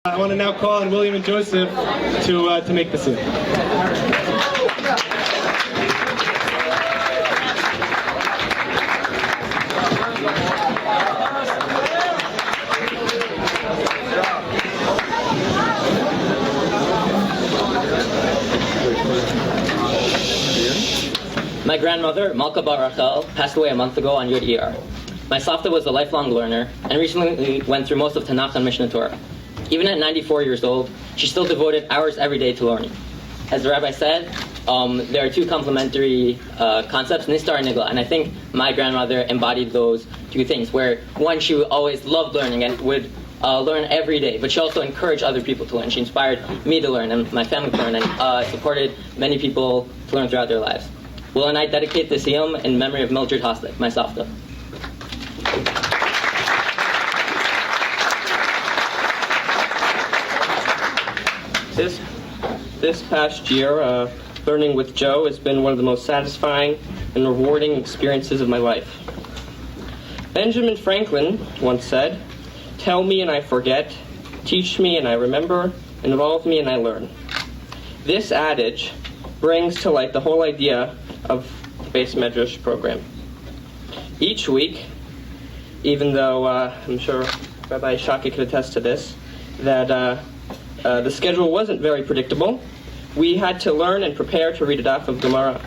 I want to now call on William and Joseph to make the Siyum. My grandmother, Malka Bar Rachel, passed away a month ago on Yud Iyar. My Savta was a lifelong learner and recently went through most of Tanakh and Mishnah Torah. Even at 94 years old, she still devoted hours every day to learning. As the rabbi said, there are two complementary concepts, Nistar and Nigla, and I think my grandmother embodied those two things, where one, she always loved learning and would learn every day, but she also encouraged other people to learn. She inspired me to learn and my family to learn, and supported many people to learn throughout their lives. Will and I dedicate the Siyum in memory of Mildred Hostek, my Savta. This past year, learning with Joe has been one of the most satisfying and rewarding experiences of my life. Benjamin Franklin once said, "Tell me and I forget, teach me and I remember, involve me and I learn." This adage brings to light the whole idea of the Beit Midrash program. Each week, even though I'm sure Rabbi Shaki could attest to this, that the schedule wasn't very predictable, we had to learn and prepare to read a daf of Gemara.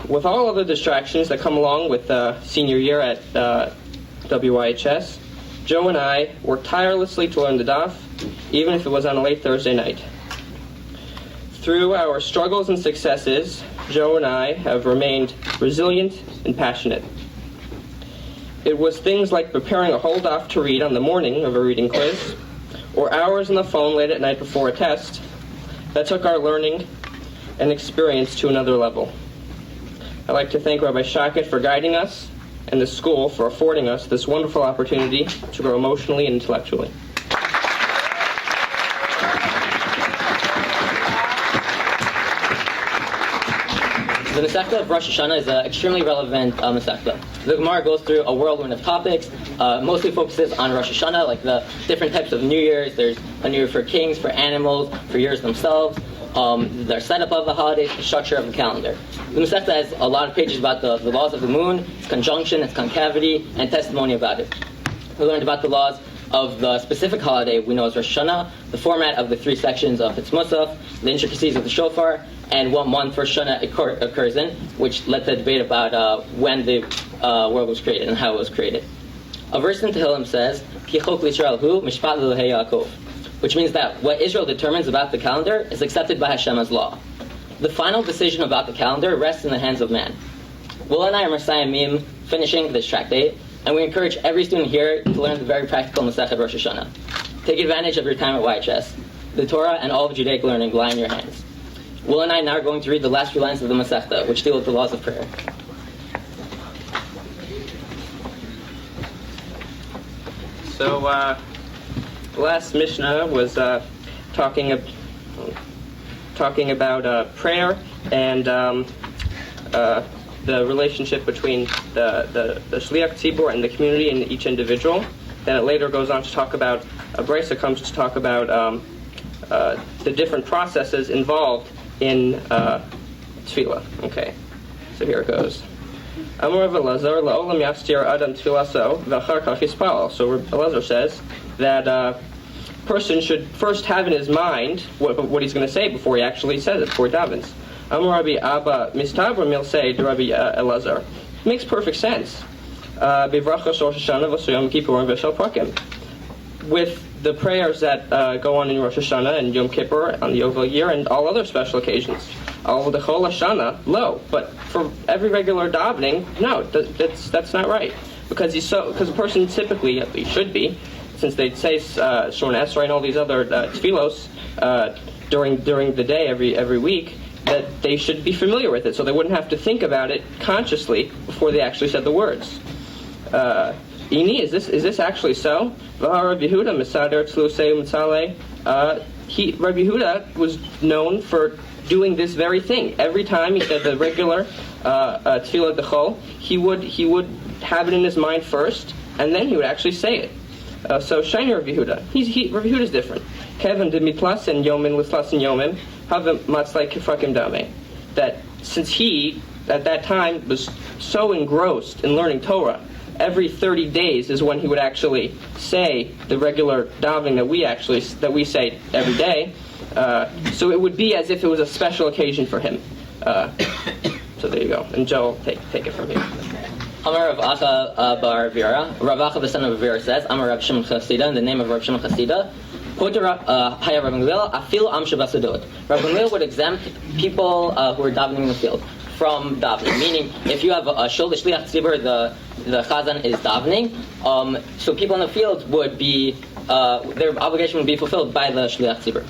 With all other distractions that come along with senior year at WYHS, Joe and I worked tirelessly to learn the daf, even if it was on a late Thursday night. Through our struggles and successes, Joe and I have remained resilient and passionate. It was things like preparing a whole daf to read on the morning of a reading quiz, or hours on the phone late at night before a test, that took our learning and experience to another level. I'd like to thank Rabbi Shakit for guiding us, and the school for affording us this wonderful opportunity to grow emotionally and intellectually. The Masechta of Rosh Hashanah is an extremely relevant Masechta. The Gemara goes through a whirlwind of topics, mostly focuses on Rosh Hashanah, like the different types of New Year's. There's a New Year for kings, for animals, for years themselves, their setup of the holidays, the structure of the calendar. The Masechta has a lot of pages about the laws of the moon, its conjunction, its concavity, and testimony about it. We learned about the laws of the specific holiday we know as Rosh Hashanah, the format of the three sections of its Musaf, the intricacies of the shofar, and what month Rosh Hashanah occurs in, which led to a debate about when the world was created and how it was created. A verse in Tehillim says, Ki chok l'Yisrael hu mishpat l'Elohei Yaakov, which means that what Israel determines about the calendar is accepted by Hashem as law. The final decision about the calendar rests in the hands of man. Will and I are Messiah Mim finishing this tractate, and we encourage every student here to learn the very practical Masechet Rosh Hashanah. Take advantage of your time at WYHS. The Torah and all of Judaic learning lie in your hands. Will and I now are going to read the last few lines of the Masechta, which deal with the laws of prayer. So, the last Mishnah was talking about prayer and the relationship between the Shliach Tzibur and the community and each individual. Then it later goes on to talk about, Brisa comes to talk about the different processes involved in tefillah. Okay, so here it goes. Amar Rav Elazar la'olam yaftir adam tfilaso v'achar kach yispal. So Rav Elazar says that a person should first have in his mind what he's going to say before he actually says it, before he davens. Amar Rabbi Abba mistabra milsei de Rabbi Elazar. Makes perfect sense. Bivrachas Rosh Hashanah v'Siyum Kippurim v'Shel Prakim. With the prayers that go on in Rosh Hashanah and Yom Kippur on the Yovel year and all other special occasions. Al Dechol Hashanah, lo. But for every regular davening, no, that's not right. Because a person typically, at least should be, since they say Shon Esrei and all these other tefillos during the day every week, that they should be familiar with it, so they wouldn't have to think about it consciously before they actually said the words. Ini, is this actually so? Rabbi Yehuda was known for doing this very thing. Every time he said the regular tefillah dechol, he would have it in his mind first, and then he would actually say it. So Shiny Rav Yehuda. Rav Yehuda's different. Kevin did mitlas and yomin lislas and yomin have a matzlai kifakim dame. That since he at that time was so engrossed in learning Torah, every 30 days is when he would actually say the regular davening that we say every day. So it would be as if it was a special occasion for him. So there you go. And Joe, take it from here. Amar Rav Acha bar Vira. Rav Acha the son of Vira says, Amar Rav Shimon Chasida, in the name of Rav Shimon Chasida, Haya Rav Gamliel, Afil Am Shabbasadot. Rav Gamliel would exempt people who are davening in the field from davening. Meaning, if you have a shul, the shliach tzibur, the chazan is davening, so people in the field would be, their obligation would be fulfilled by the shliach tzibur.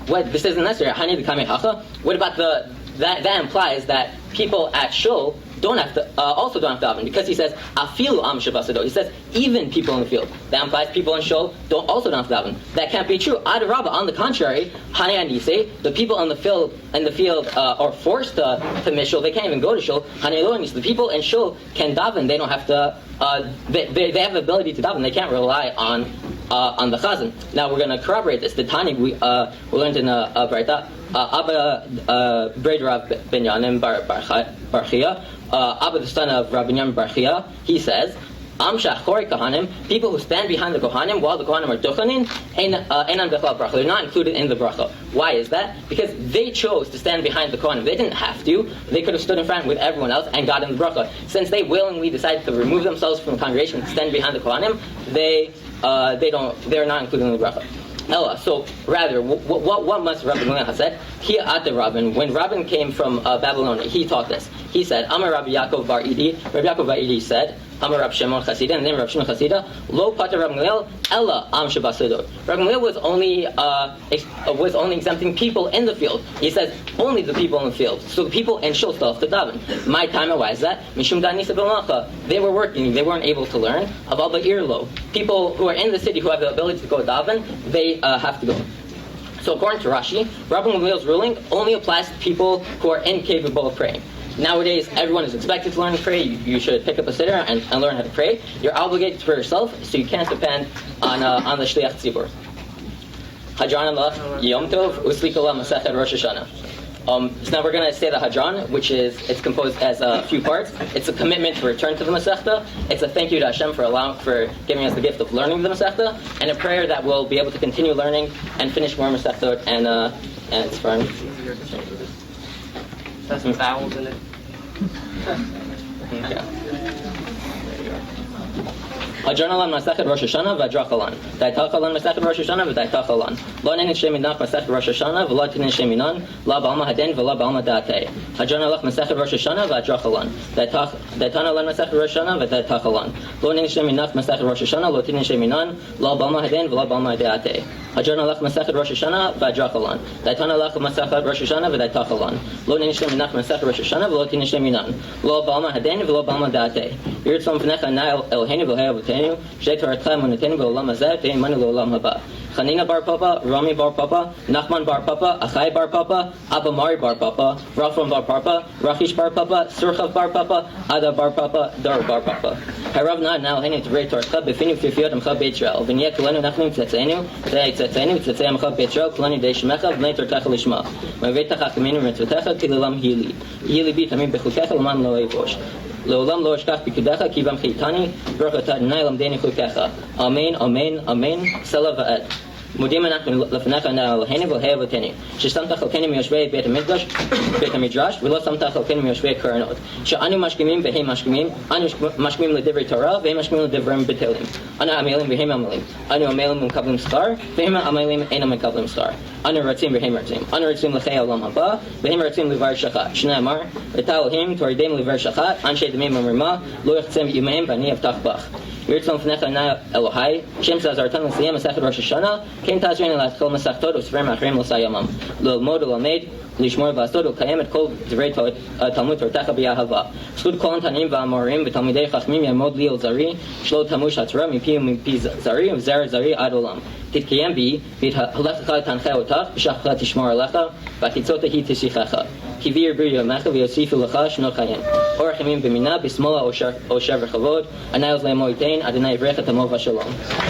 What this isn't necessary. What about that implies that people at shul also don't have to daven, because he says afilu am shabbasadot. He says even people in the field. That implies people in shul also don't have to daven. That can't be true. Adarabba, on the contrary, hani anise, the people in the field are forced to miss shul. They can't even go to shul. Hani lo anis, the people in shul can daven. They don't have to. They have the ability to daven. They can't rely on the chazan. Now we're going to corroborate this. The Tani we learned in a Breita. Abba Breid Rav Binyanim Barchia, Abba the son of Rav Binyamin Barchia, he says, Am Shachori Kohanim, people who stand behind the Kohanim while the Kohanim are duchanin, Einan Bechal Bracha. They're not included in the Bracha. Why is that? Because they chose to stand behind the Kohanim. They didn't have to. They could have stood in front with everyone else and got in the Bracha. Since they willingly decided to remove themselves from the congregation and stand behind the Kohanim, they're not included in the Bracha. Ella. So rather, what must Rabbi Gamliel have said? Here at the Rabban, when Rabban came from Babylonia, he taught this. He said, Amar Rabbi Yaakov Bar Idi. Rabbi Yaakov Bar Idi said, Amar Rabbi Shimon Chasida, and then Rabbi Shimon Chasida, Lo Pater Rabbi Gamliel Ella Am Shabbasadot. Rabbi Gamliel was only exempting people in the field. He says only the people in the field. So the people in shul still have to daven. My time, why is that? Mishum Danisa B'Malacha. They were working. They weren't able to learn. Aval Ba'irlo. People who are in the city who have the ability to go daven, they have to go. So according to Rashi, Rabbi Gamliel's ruling only applies to people who are incapable of praying. Nowadays, everyone is expected to learn to pray. You should pick up a siddur and learn how to pray. You're obligated to pray yourself, so you can't depend on the shliach tzibur. Hadran Allah Yom Tov Uslikala Masechet Rosh Hashanah. So now we're going to say the Hadran, it's composed as a few parts. It's a commitment to return to the Masechta. It's a thank you to Hashem for giving us the gift of learning the Masechta, and a prayer that we'll be able to continue learning and finish more Masechta and it's fun. Has some vowels in it. Okay. Hadran Masechet Rosh Hashanah v'Adrachalan. Daitachalan Masechet Rosh Hashanah v'Daitachalan. Lo nenin sheminach Masechet Rosh Hashanah v'lo tinin sheminan. La b'alma haden v'la b'alma da'atei. Hadran Masechet Rosh Hashanah v'Adrachalan. Daitanalan Masechet Rosh Hashanah v'Daitachalan. Lo nenin sheminach Masechet Rosh Hashanah lo tinin sheminan. La b'alma haden v'la b'alma da'atei. Hadran Masechet Rosh Hashanah v'Adrachalan. Daitanalan Masechet Rosh Hashanah v'Daitachalan. Lo nenin sheminach Masechet Rosh Hashanah v'lo tinin sheminan. La b'alma haden v'la b'alma da'atei. Yirtzom v'necha na'el elheni v'lehei Chanina bar Papa, Rami bar Papa, Nachman bar Papa, Achai bar Papa, Abba Mari bar Papa, Rafram bar Papa, Rachish bar Papa, Surchav bar Papa, Ada bar Papa, Dar bar Papa. Harav na now heni to rate Torah befinu fifiot amcha Beit Yisrael. V'niyek kulanu nachnim tzetzeinu, tzetzeinu tzetzei amcha Beit Yisrael kulanu dei shemecha v'nei tortecha lishma. Ma'vetach acheminu mitzvotecha kilulam hili. Hili bi tamim bechukecha l'man lo evosh. Leolam lo eshkach bikudecha ki v'amchitani brachata n'ay lamdeni chukecha. Amen, amen, amen. Sela va'ed. מודים אנחנו לפניך אלוהינו ולהי אבותינו ששמת חלקנו מיושבי בית המדרש ולא שמת חלקנו מיושבי קרנות שאנו משכימים והם משכימים אנו משכימים לדברי תורה והם משכימים לדברים בטלים אנו עמלים והם עמלים אנו עמלים ומקבלים שכר והם עמלים אינם מקבלים שכר אנו רצים והם רצים אנו רצים לחיי העולם הבא והם רצים לבר שחת שנאמר אתה אלוהים תורידם לבר שחת אנשי דמים ומרמה לא יחצם ימיהם ואני אבטח בך ירצום לפניך נא אלוהי שם שעזרתנו לסיים מסכת ראש השנה כן תעזרנו להתחיל מסכתות וספרים אחרים לסיימם ללמוד וללמד לשמור ולעשות ולקיים את כל דברי תלמוד תורתך באהבה זכות כל הנתנים והאמוראים ותלמידי חכמים יעמוד לי על זרי שלא תמוש התורה מפי ומפי זרי וזרע זרי עד עולם תתקיים בי והלכתך תנחה אותך ושכבך תשמור עליך והקיצות היא תשיחך כי בי ירבו ימיך ויוסיפו לך שנות חיים. אורך ימים במינה, בשמאלה אושר וכבוד, ענה אוזני ייתן, אדוני יברך את עמו בשלום.